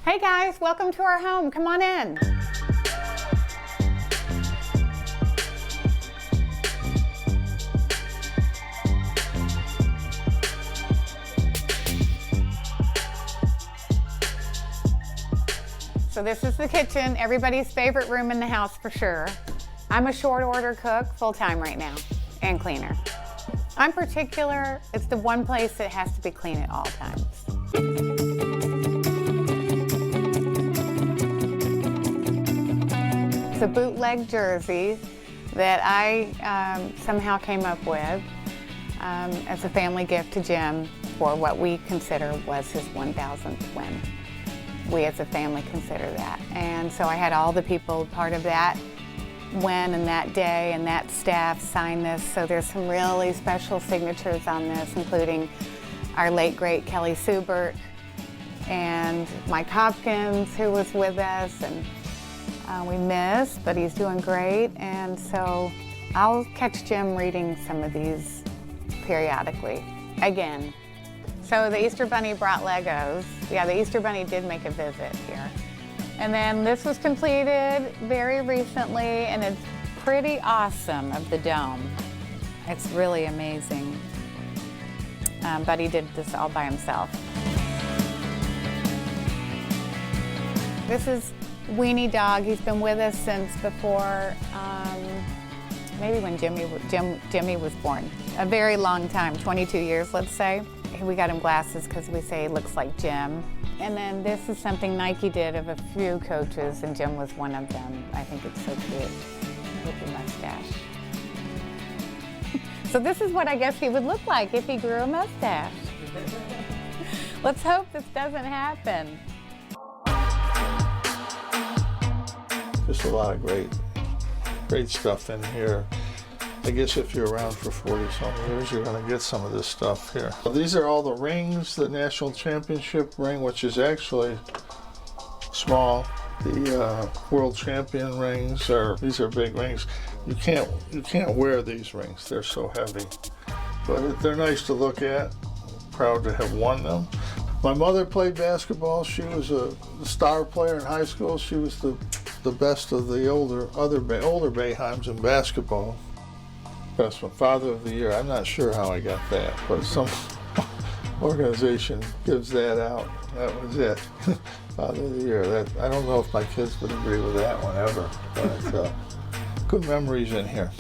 Hey guys, welcome to our home. Come on in. So this is the kitchen, everybody's favorite room in the house for sure. I'm a short order cook, full-time right now, and cleaner. I'm particular, it's the one place that has to be clean at all times. It's a bootleg jersey that I somehow came up with as a family gift to Jim for what we consider was his 1,000th win. We as a family consider that. And so I had all the people part of that win and that day and that staff sign this. So there's some really special signatures on this, including our late great Kelly Subert and Mike Hopkins, who was with us, and we missed, but he's doing great. And so I'll catch Jim reading some of these periodically. Again. So the Easter Bunny brought Legos. Yeah, the Easter Bunny did make a visit here. And then this was completed very recently, and it's pretty awesome of the dome. It's really amazing. Buddy did this all by himself. This is Weenie Dog. He's been with us since before, maybe when Jimmy was born. A very long time, 22 years, let's say. We got him glasses because we say he looks like Jim. And then this is something Nike did of a few coaches, and Jim was one of them. I think it's so cute with the mustache. So this is what I guess he would look like if he grew a mustache. Let's hope this doesn't happen. Just a lot of great stuff in here. I guess if you're around for 40-some years, you're going to get some of this stuff here. These are all the rings, the national championship ring, which is actually small. The world champion rings these are big rings. You can't wear these rings; they're so heavy. But they're nice to look at. Proud to have won them. My mother played basketball. She was a star player in high school. She was the best of the older Boeheims in basketball. Best one, Father of the Year. I'm not sure how I got that, but some organization gives that out. That was it. Father of the Year. I don't know if my kids would agree with that one ever, but good memories in here.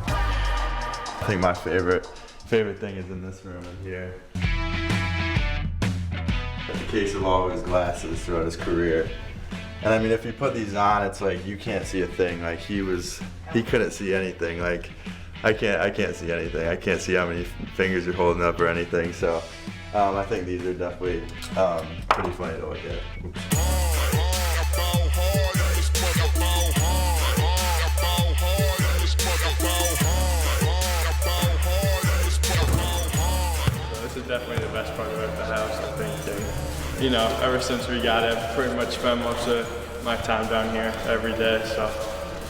I think my favorite thing is in this room in here. The case of all of his glasses throughout his career. And I mean, if you put these on, it's like you can't see a thing. Like he couldn't see anything. Like I can't see anything. I can't see how many fingers you're holding up or anything. So I think these are definitely pretty funny to look at. Oops. This is definitely the best part about the house, I think. And, you know, ever since we got it, I've pretty much spent most of my time down here every day, so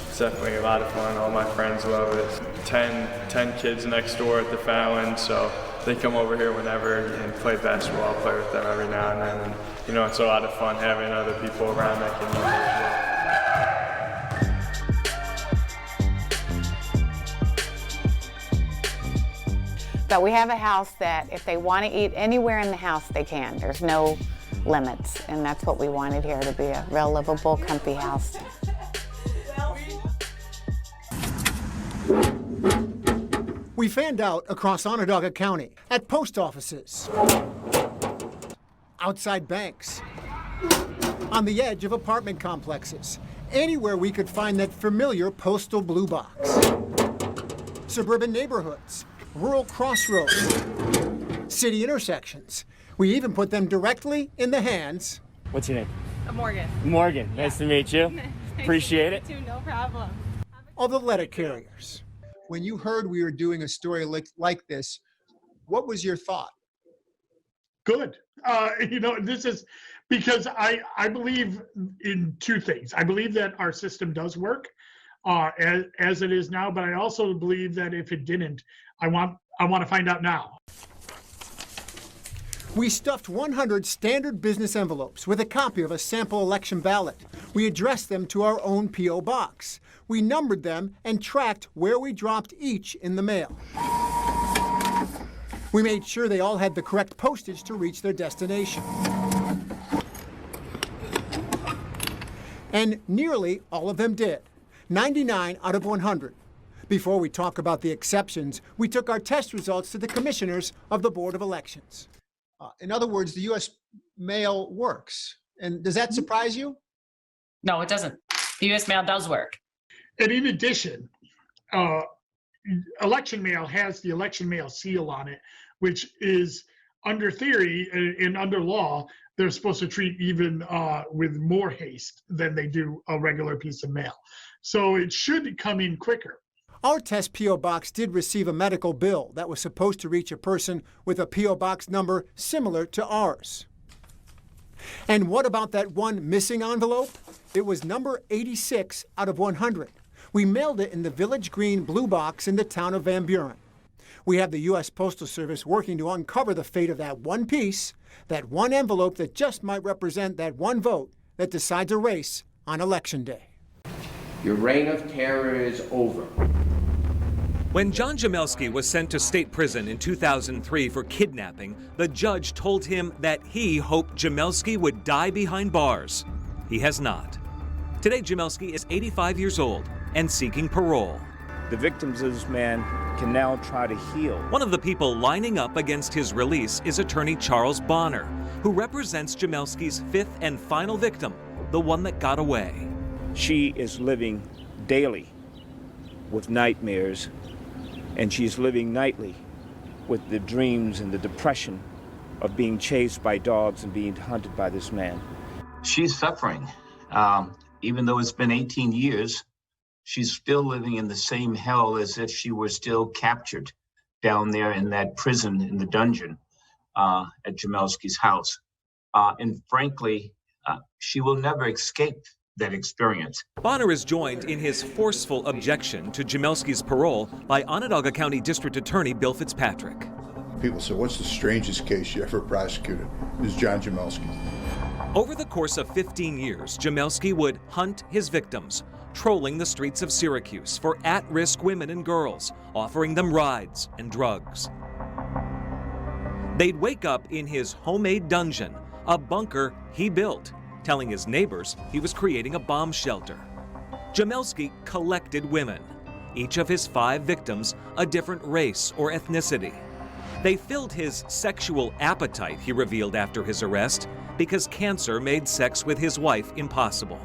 it's definitely a lot of fun. All my friends love it. 10 kids next door at the Fallon, so they come over here whenever and play basketball. I'll play with them every now and then, and you know, it's a lot of fun having other people around that can use it as well. But we have a house that if they want to eat anywhere in the house, they can. There's no limits, and that's what we wanted here, to be a real livable, comfy house. We fanned out across Onondaga County, at post offices, outside banks, on the edge of apartment complexes, anywhere we could find that familiar postal blue box. Suburban neighborhoods, rural crossroads, city intersections. We even put them directly in the hands. What's your name? Morgan. Morgan. Nice to meet you. Appreciate it. No problem. Of the letter carriers. When you heard we were doing a story like this, what was your thought? Good. You know, this is because I believe in two things. I believe that our system does work as it is now, but I also believe that if it didn't, I want to find out now. We stuffed 100 standard business envelopes with a copy of a sample election ballot. We addressed them to our own P.O. box. We numbered them and tracked where we dropped each in the mail. We made sure they all had the correct postage to reach their destination. And nearly all of them did, 99 out of 100. Before we talk about the exceptions, we took our test results to the commissioners of the Board of Elections. In other words, the U.S. mail works. And does that surprise you? No, it doesn't. The U.S. mail does work. And in addition, election mail has the election mail seal on it, which is under theory and under law, they're supposed to treat even with more haste than they do a regular piece of mail. So it should come in quicker. Our test P.O. box did receive a medical bill that was supposed to reach a person with a P.O. box number similar to ours. And what about that one missing envelope? It was number 86 out of 100. We mailed it in the Village Green blue box in the town of Van Buren. We have the U.S. Postal Service working to uncover the fate of that one piece, that one envelope that just might represent that one vote that decides a race on Election Day. Your reign of terror is over. When John Jamelski was sent to state prison in 2003 for kidnapping, the judge told him that he hoped Jamelski would die behind bars. He has not. Today, Jamelski is 85 years old and seeking parole. The victims of this man can now try to heal. One of the people lining up against his release is attorney Charles Bonner, who represents Jamelski's fifth and final victim, the one that got away. She is living daily with nightmares, and she's living nightly with the dreams and the depression of being chased by dogs and being hunted by this man. She's suffering. Even though it's been 18 years, she's still living in the same hell as if she were still captured down there in that prison, in the dungeon at Jamelski's house. And frankly, she will never escape that experience. Bonner is joined in his forceful objection to Jamelski's parole by Onondaga County District Attorney Bill Fitzpatrick. People say, what's the strangest case you ever prosecuted? It was John Jamelski. Over the course of 15 years, Jamelski would hunt his victims, trolling the streets of Syracuse for at-risk women and girls, offering them rides and drugs. They'd wake up in his homemade dungeon, a bunker he built, telling his neighbors he was creating a bomb shelter. Jamelski collected women, each of his 5 victims a different race or ethnicity. They filled his sexual appetite, he revealed after his arrest, because cancer made sex with his wife impossible.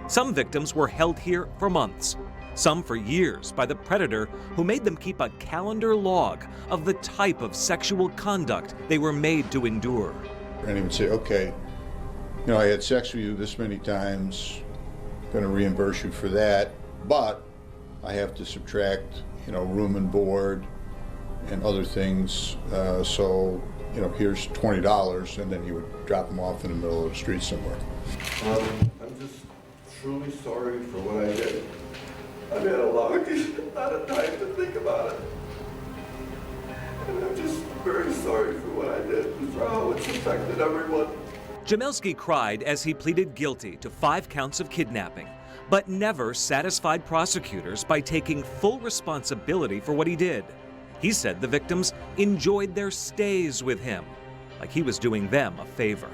Some victims were held here for months, some for years by the predator who made them keep a calendar log of the type of sexual conduct they were made to endure. And he would say, okay, you know, I had sex with you this many times, going to reimburse you for that, but I have to subtract, you know, room and board and other things, so, you know, here's $20, and then he would drop them off in the middle of the street somewhere. I'm just truly sorry for what I did. I've had a lot of time to think about it. And I'm just very sorry for what I did and for how it's affected everyone. Jamelski cried as he pleaded guilty to 5 counts of kidnapping, but never satisfied prosecutors by taking full responsibility for what he did. He said the victims enjoyed their stays with him, like he was doing them a favor.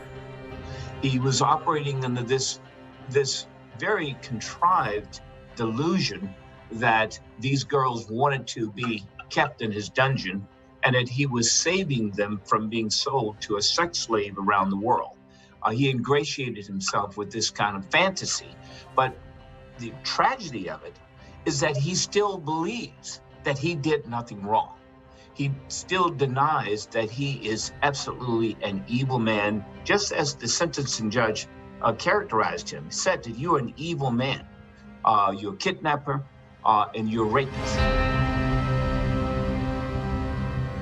He was operating under this very contrived delusion that these girls wanted to be kept in his dungeon and that he was saving them from being sold to a sex slave around the world. He ingratiated himself with this kind of fantasy. But the tragedy of it is that he still believes that he did nothing wrong. He still denies that he is absolutely an evil man, just as the sentencing judge characterized him. He said that you're an evil man, you're a kidnapper, and you're a rapist.